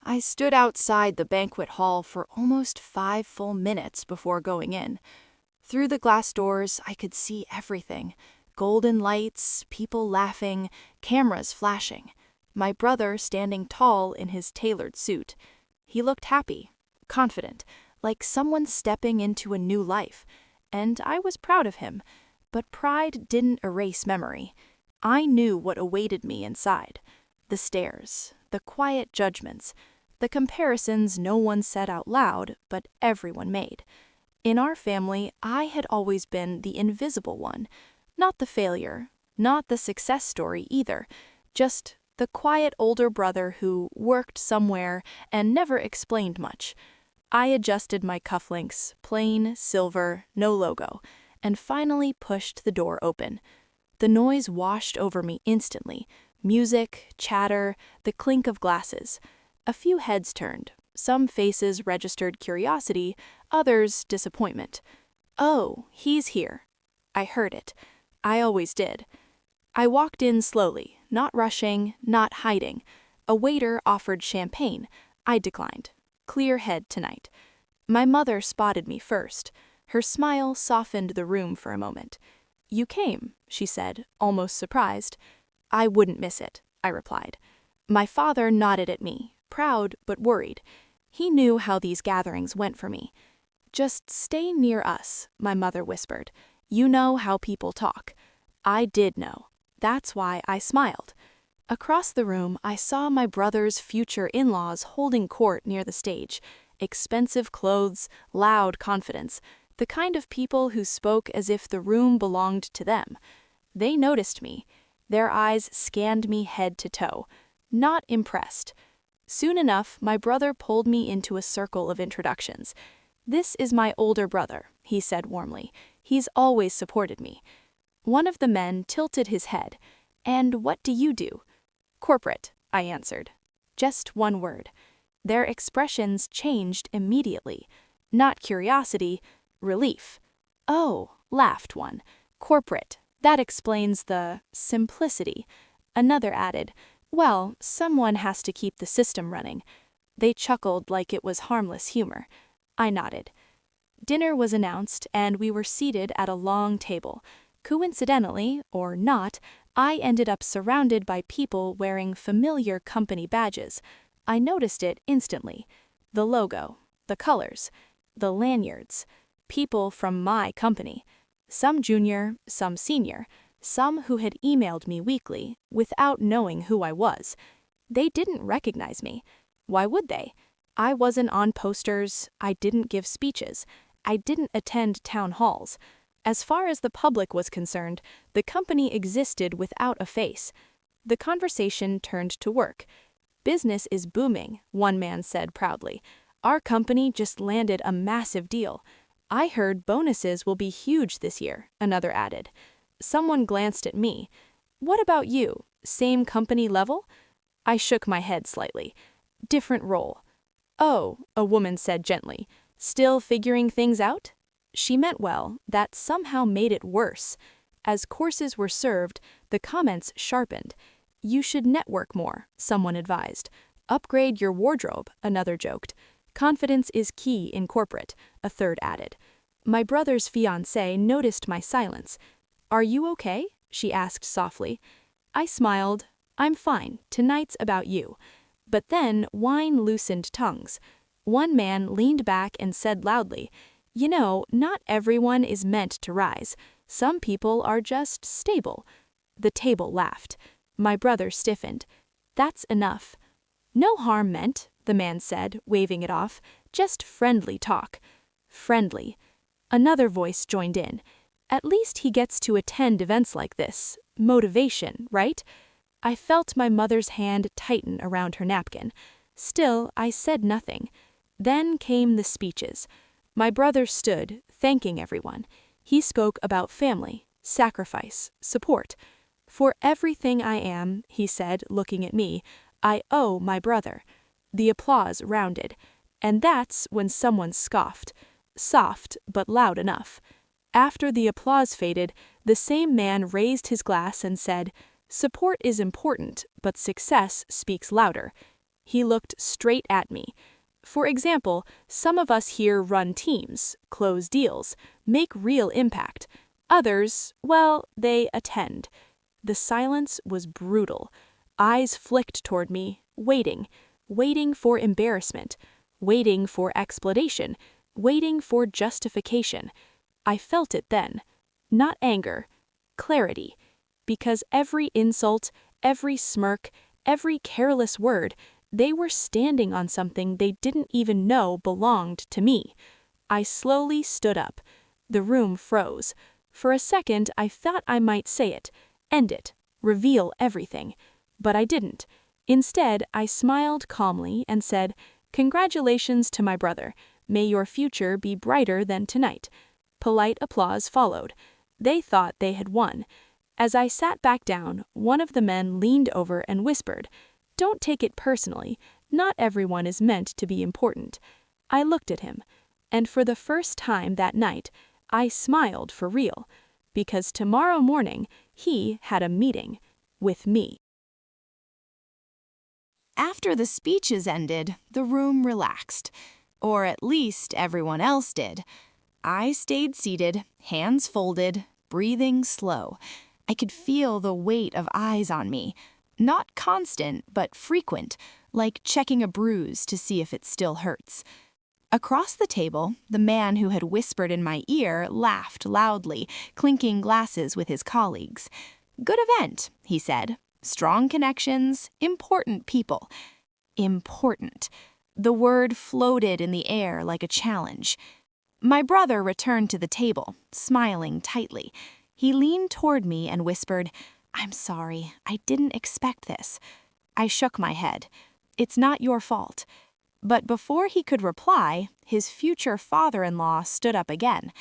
I stood outside the banquet hall for almost 5 full minutes before going in. Through the glass doors, I could see everything: golden lights, people laughing, cameras flashing. My brother standing tall in his tailored suit. He looked happy, confident, like someone stepping into a new life. And I was proud of him, but pride didn't erase memory. I knew what awaited me inside. The stares, the quiet judgments, the comparisons no one said out loud, but everyone made. In our family, I had always been the invisible one, not the failure, not the success story either, just the quiet older brother who worked somewhere and never explained much. I adjusted my cufflinks, plain, silver, no logo, and finally pushed the door open. The noise washed over me instantly: music, chatter, the clink of glasses. A few heads turned. Some faces registered curiosity, others disappointment. "Oh, he's here." I heard it. I always did. I walked in slowly, not rushing, not hiding. A waiter offered champagne. I declined. Clear head tonight. My mother spotted me first. Her smile softened the room for a moment. "You came," she said, almost surprised. "I wouldn't miss it," I replied. My father nodded at me, proud but worried. He knew how these gatherings went for me. "Just stay near us," my mother whispered. "You know how people talk." I did know. That's why I smiled. Across the room, I saw my brother's future in-laws holding court near the stage. Expensive clothes, loud confidence, the kind of people who spoke as if the room belonged to them. They noticed me. Their eyes scanned me head to toe. Not impressed. Soon enough, my brother pulled me into a circle of introductions. "This is my older brother," he said warmly. "He's always supported me." One of the men tilted his head. "And what do you do?" "Corporate," I answered. Just one word. Their expressions changed immediately. Not curiosity, relief. "Oh," laughed one. "Corporate. That explains the simplicity." Another added, "Well, someone has to keep the system running." They chuckled like it was harmless humor. I nodded. Dinner was announced, and we were seated at a long table. Coincidentally, or not, I ended up surrounded by people wearing familiar company badges. I noticed it instantly. The logo, the colors, the lanyards. People from my company. Some junior, some senior, some who had emailed me weekly, without knowing who I was. They didn't recognize me. Why would they? I wasn't on posters, I didn't give speeches, I didn't attend town halls. As far as the public was concerned, the company existed without a face. The conversation turned to work. "Business is booming," one man said proudly. "Our company just landed a massive deal." "I heard bonuses will be huge this year," another added. Someone glanced at me. "What about you? Same company level?" I shook my head slightly. "Different role." "Oh," a woman said gently. "Still figuring things out?" She meant well. That somehow made it worse. As courses were served, the comments sharpened. "You should network more," someone advised. "Upgrade your wardrobe," another joked. "Confidence is key in corporate," a third added. My brother's fiancée noticed my silence. "Are you okay?" she asked softly. I smiled. "I'm fine. Tonight's about you." But then wine loosened tongues. One man leaned back and said loudly, "You know, not everyone is meant to rise. Some people are just stable." The table laughed. My brother stiffened. "That's enough." "No harm meant," the man said, waving it off. "Just friendly talk." Friendly. Another voice joined in. "At least he gets to attend events like this. Motivation, right?" I felt my mother's hand tighten around her napkin. Still, I said nothing. Then came the speeches. My brother stood, thanking everyone. He spoke about family, sacrifice, support. "For everything I am," he said, looking at me, "I owe my brother." The applause rounded. And that's when someone scoffed. Soft, but loud enough. After the applause faded, the same man raised his glass and said, "Support is important, but success speaks louder." He looked straight at me. For example, some of us here run teams, close deals, make real impact. Others, well, they attend. The silence was brutal. Eyes flicked toward me, waiting for embarrassment, waiting for explanation, waiting for justification. I felt it then. Not anger, clarity. Because every insult, every smirk, every careless word, they were standing on something they didn't even know belonged to me. I slowly stood up. The room froze. For a second, I thought I might say it, end it, reveal everything. But I didn't. Instead, I smiled calmly and said, "Congratulations to my brother. May your future be brighter than tonight." Polite applause followed. They thought they had won. As I sat back down, one of the men leaned over and whispered, "Don't take it personally. Not everyone is meant to be important." I looked at him, and for the first time that night, I smiled for real, because tomorrow morning he had a meeting with me. After the speeches ended, the room relaxed. Or at least everyone else did. I stayed seated, hands folded, breathing slow. I could feel the weight of eyes on me. Not constant, but frequent, like checking a bruise to see if it still hurts. Across the table, the man who had whispered in my ear laughed loudly, clinking glasses with his colleagues. "Good event," he said. "Strong connections, important people." Important. The word floated in the air like a challenge. My brother returned to the table, smiling tightly. He leaned toward me and whispered, "I'm sorry, I didn't expect this." I shook my head. "It's not your fault." But before he could reply, his future father-in-law stood up again.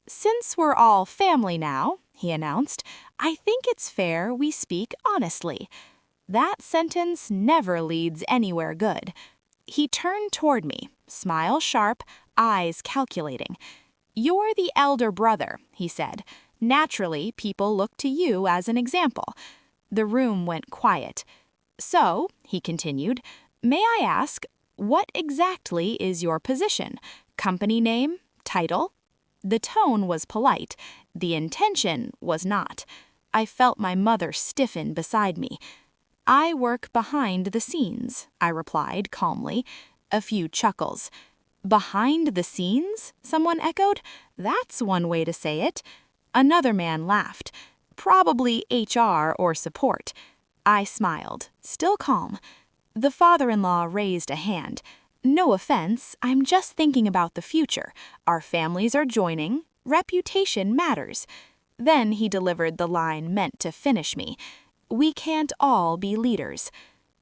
"Since we're all family now," he announced, "I think it's fair we speak honestly." That sentence never leads anywhere good. He turned toward me, smile sharp, eyes calculating. "You're the elder brother," he said. "Naturally, people look to you as an example." The room went quiet. "So," he continued, "may I ask, what exactly is your position? Company name? Title?" The tone was polite. The intention was not. I felt my mother stiffen beside me. "I work behind the scenes," I replied calmly. A few chuckles. "Behind the scenes?" someone echoed. "That's one way to say it." Another man laughed. "Probably HR or support." I smiled, still calm. The father-in-law raised a hand. "No offense, I'm just thinking about the future. Our families are joining. Reputation matters." Then he delivered the line meant to finish me. "We can't all be leaders."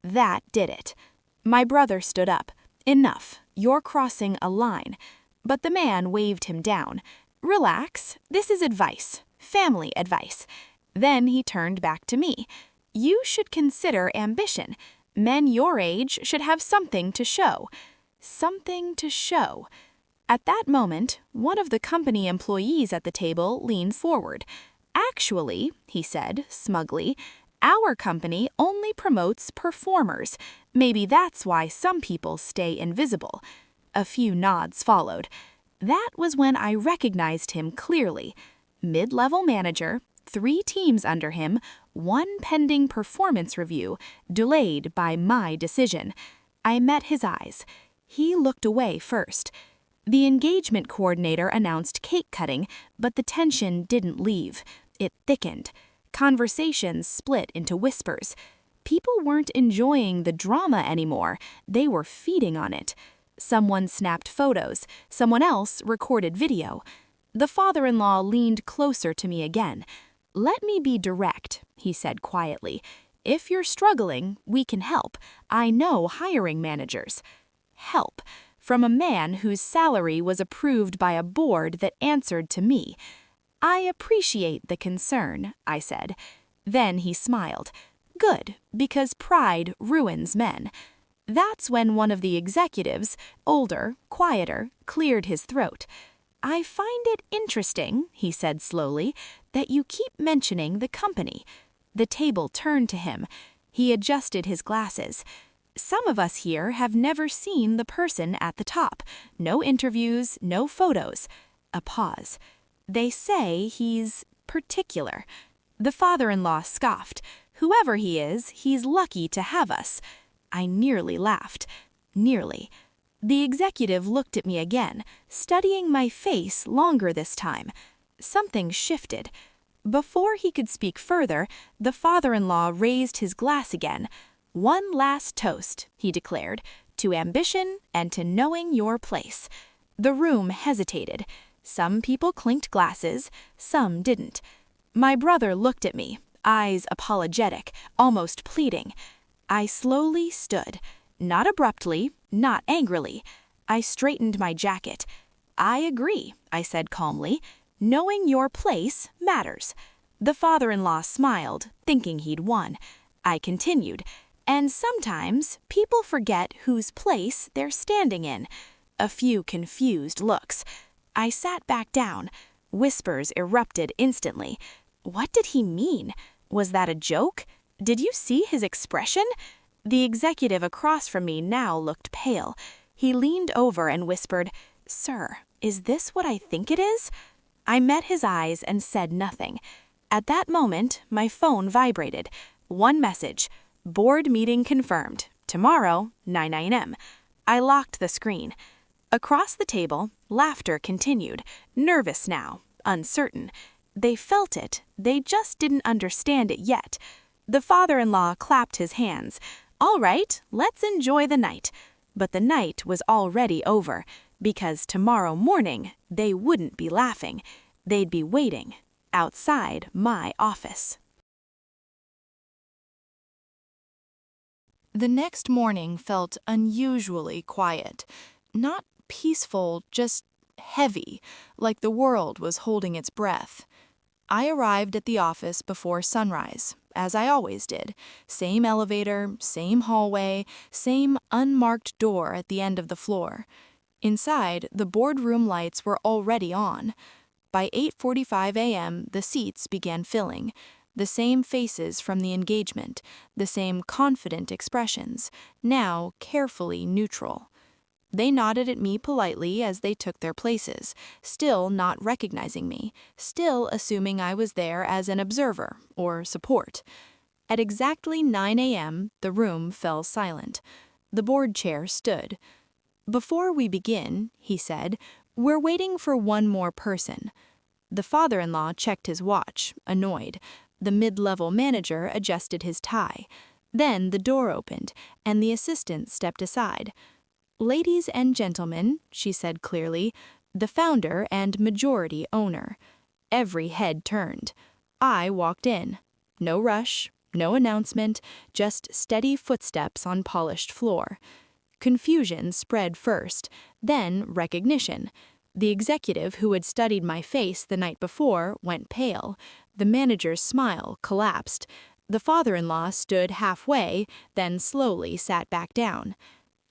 That did it. My brother stood up. "Enough, you're crossing a line." But the man waved him down. "Relax, this is advice, family advice." Then he turned back to me. "You should consider ambition. Men your age should have something to show." Something to show. At that moment, one of the company employees at the table leaned forward. "Actually," he said smugly, "our company only promotes performers. Maybe that's why some people stay invisible." A few nods followed. That was when I recognized him clearly. Mid-level manager, 3 teams under him, 1 pending performance review, delayed by my decision. I met his eyes. He looked away first. The engagement coordinator announced cake cutting, but the tension didn't leave. It thickened. Conversations split into whispers. People weren't enjoying the drama anymore. They were feeding on it. Someone snapped photos. Someone else recorded video. The father-in-law leaned closer to me again. "Let me be direct," he said quietly. "If you're struggling, we can help. I know hiring managers." Help. From a man whose salary was approved by a board that answered to me. "I appreciate the concern," I said. Then he smiled. "Good, because pride ruins men." That's when one of the executives, older, quieter, cleared his throat. "I find it interesting," he said slowly, "that you keep mentioning the company." The table turned to him. He adjusted his glasses. Some of us here have never seen the person at the top. No interviews, no photos. A pause. They say he's particular. The father-in-law scoffed. Whoever he is, he's lucky to have us. I nearly laughed. Nearly. The executive looked at me again, studying my face longer this time. Something shifted. Before he could speak further, the father-in-law raised his glass again. "One last toast," he declared, "to ambition and to knowing your place." The room hesitated. Some people clinked glasses, some didn't. My brother looked at me, eyes apologetic, almost pleading. I slowly stood, not abruptly, not angrily. I straightened my jacket. "I agree," I said calmly. "Knowing your place matters." The father-in-law smiled, thinking he'd won. I continued, "And sometimes people forget whose place they're standing in." A few confused looks. I sat back down. Whispers erupted instantly. What did he mean? Was that a joke? Did you see his expression? The executive across from me now looked pale. He leaned over and whispered, "Sir, is this what I think it is?" I met his eyes and said nothing. At that moment, my phone vibrated. One message: "Board meeting confirmed. Tomorrow, 9 a.m." I locked the screen. Across the table, laughter continued, nervous now, uncertain. They felt it, they just didn't understand it yet. The father-in-law clapped his hands. "All right, let's enjoy the night." But the night was already over, because tomorrow morning they wouldn't be laughing. They'd be waiting outside my office. The next morning felt unusually quiet. Not peaceful, just heavy, like the world was holding its breath. I arrived at the office before sunrise, as I always did. Same elevator, same hallway, same unmarked door at the end of the floor. Inside, the boardroom lights were already on. By 8:45 a.m., the seats began filling. The same faces from the engagement, the same confident expressions, now carefully neutral. They nodded at me politely as they took their places, still not recognizing me, still assuming I was there as an observer or support. At exactly 9 a.m., the room fell silent. The board chair stood. "Before we begin," he said, "we're waiting for one more person." The father-in-law checked his watch, annoyed. The mid-level manager adjusted his tie. Then the door opened, and the assistant stepped aside. "Ladies and gentlemen," she said clearly, "the founder and majority owner." Every head turned. I walked in. No rush, no announcement, just steady footsteps on polished floor. Confusion spread first, then recognition. The executive who had studied my face the night before went pale. The manager's smile collapsed. The father-in-law stood halfway, then slowly sat back down.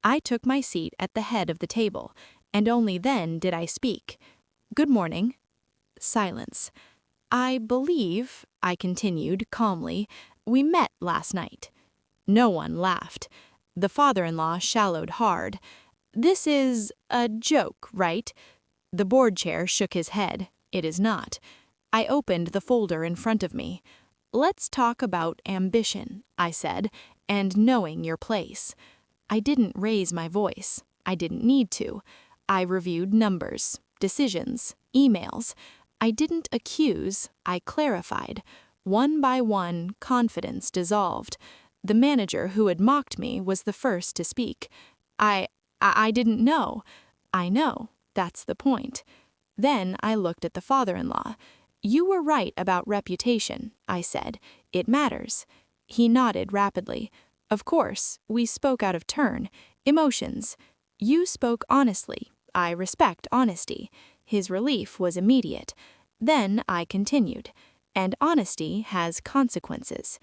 I took my seat at the head of the table, and only then did I speak. "Good morning." Silence. "I believe," I continued calmly, "we met last night." No one laughed. The father-in-law shallowed hard. "This is a joke, right?" The board chair shook his head. "It is not." I opened the folder in front of me. "Let's talk about ambition," I said, "and knowing your place." I didn't raise my voice. I didn't need to. I reviewed numbers, decisions, emails. I didn't accuse, I clarified. One by one, confidence dissolved. The manager who had mocked me was the first to speak. I didn't know." "I know. That's the point." Then I looked at the father-in-law. "You were right about reputation," I said. "It matters." He nodded rapidly. "Of course, we spoke out of turn. Emotions. You spoke honestly. I respect honesty." His relief was immediate. Then I continued. "And honesty has consequences."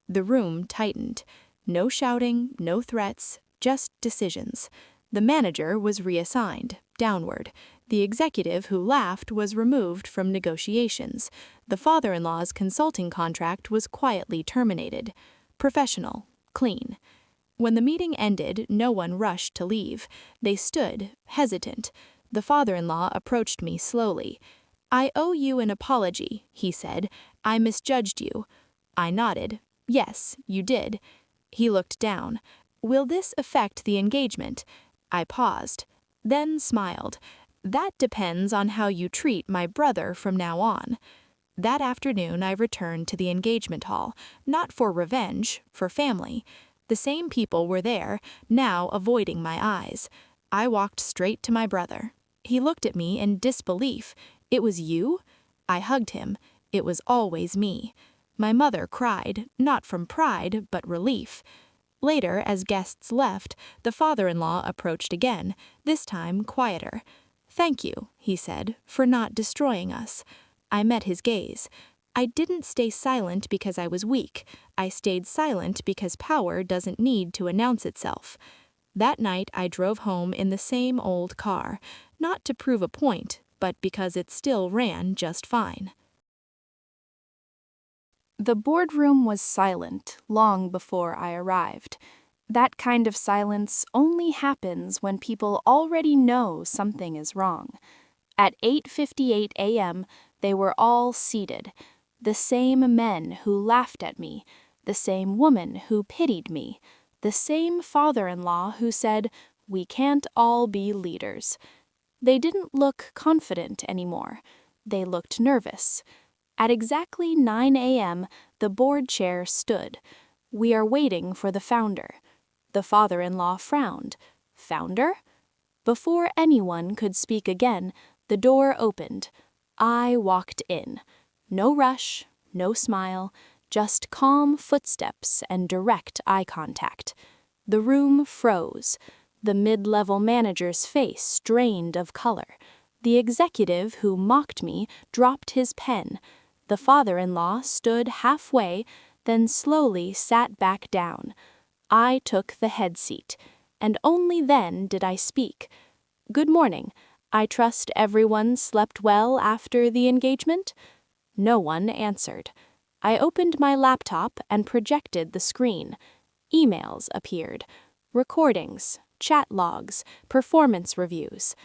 The room tightened. No shouting, no threats, just decisions. The manager was reassigned, downward. The executive who laughed was removed from negotiations. The father-in-law's consulting contract was quietly terminated. Professional, clean. When the meeting ended, no one rushed to leave. They stood, hesitant. The father-in-law approached me slowly. "I owe you an apology," he said. "I misjudged you." I nodded. "Yes, you did." He looked down. "Will this affect the engagement?" I paused, then smiled. "That depends on how you treat my brother from now on." That afternoon I returned to the engagement hall, not for revenge, for family. The same people were there, now avoiding my eyes. I walked straight to my brother. He looked at me in disbelief. "It was you?" I hugged him. It was always me. My mother cried, not from pride, but relief. Later, as guests left, the father-in-law approached again, this time quieter. "Thank you," he said, "for not destroying us." I met his gaze. I didn't stay silent because I was weak. I stayed silent because power doesn't need to announce itself. That night I drove home in the same old car, not to prove a point, but because it still ran just fine. The boardroom was silent long before I arrived. That kind of silence only happens when people already know something is wrong. At 8:58 a.m., they were all seated. The same men who laughed at me, the same woman who pitied me, the same father-in-law who said, "We can't all be leaders." They didn't look confident anymore. They looked nervous. At exactly 9 a.m., the board chair stood. "We are waiting for the founder." The father-in-law frowned. "Founder?" Before anyone could speak again, the door opened. I walked in. No rush, no smile, just calm footsteps and direct eye contact. The room froze. The mid-level manager's face drained of color. The executive who mocked me dropped his pen. The father-in-law stood halfway, then slowly sat back down. I took the head seat, and only then did I speak. "Good morning. I trust everyone slept well after the engagement?" No one answered. I opened my laptop and projected the screen. Emails appeared. Recordings, chat logs, performance reviews.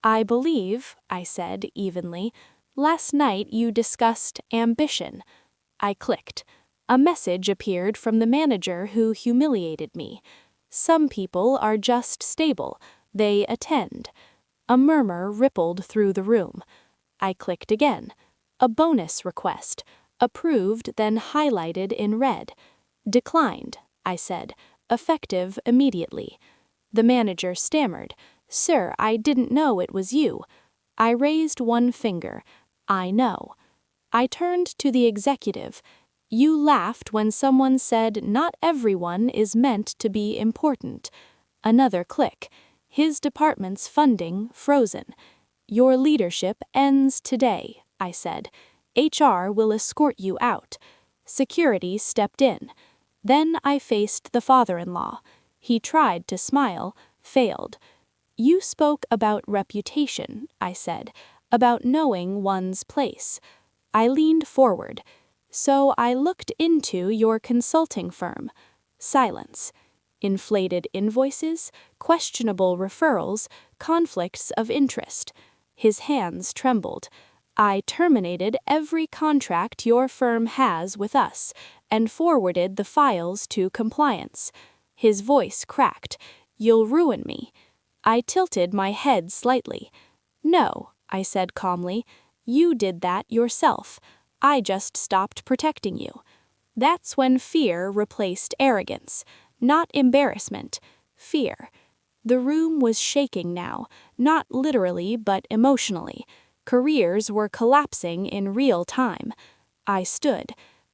"I believe," I said evenly, "last night you discussed ambition." I clicked. A message appeared from the manager who humiliated me. "Some people are just stable. They attend." A murmur rippled through the room. I clicked again. A bonus request. Approved, then highlighted in red. "Declined," I said. "Effective immediately." The manager stammered. "Sir, I didn't know it was you." I raised one finger. "I know." I turned to the executive. "You laughed when someone said not everyone is meant to be important." Another click. His department's funding frozen. "Your leadership ends today," I said. "HR will escort you out." Security stepped in. Then I faced the father-in-law. He tried to smile, failed. "You spoke about reputation," I said, "about knowing one's place." I leaned forward. "So I looked into your consulting firm." Silence. Inflated invoices, questionable referrals, conflicts of interest. His hands trembled. "I terminated every contract your firm has with us and forwarded the files to compliance." His voice cracked. "You'll ruin me." I tilted my head slightly. "No," I said calmly. "You did that yourself. I just stopped protecting you." That's when fear replaced arrogance. Not embarrassment, fear. The room was shaking now, not literally but emotionally. Careers were collapsing in real time. I stood.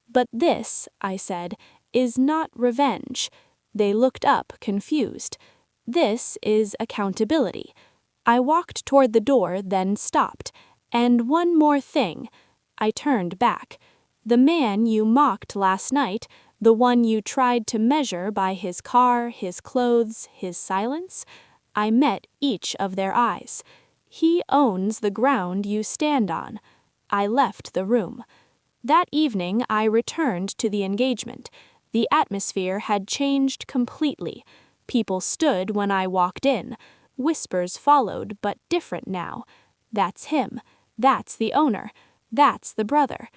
"But this," I said, "is not revenge." They looked up, confused. "This is accountability." I walked toward the door, then stopped. "And one more thing." I turned back. "The man you mocked last night, the one you tried to measure by his car, his clothes, his silence?" I met each of their eyes. "He owns the ground you stand on." I left the room. That evening I returned to the engagement. The atmosphere had changed completely. People stood when I walked in. Whispers followed, but different now. That's him. That's the owner. That's the brother.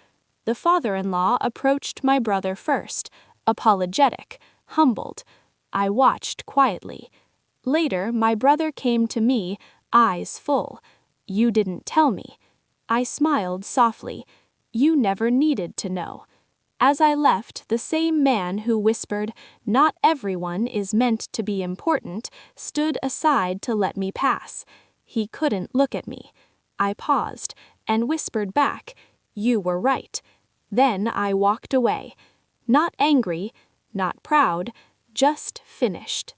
The father-in-law approached my brother first, apologetic, humbled. I watched quietly. Later, my brother came to me, eyes full. You didn't tell me. I smiled softly. You never needed to know. As I left, the same man who whispered, "Not everyone is meant to be important," stood aside to let me pass. He couldn't look at me. I paused and whispered back, "You were right." Then I walked away. Not angry, not proud, just finished.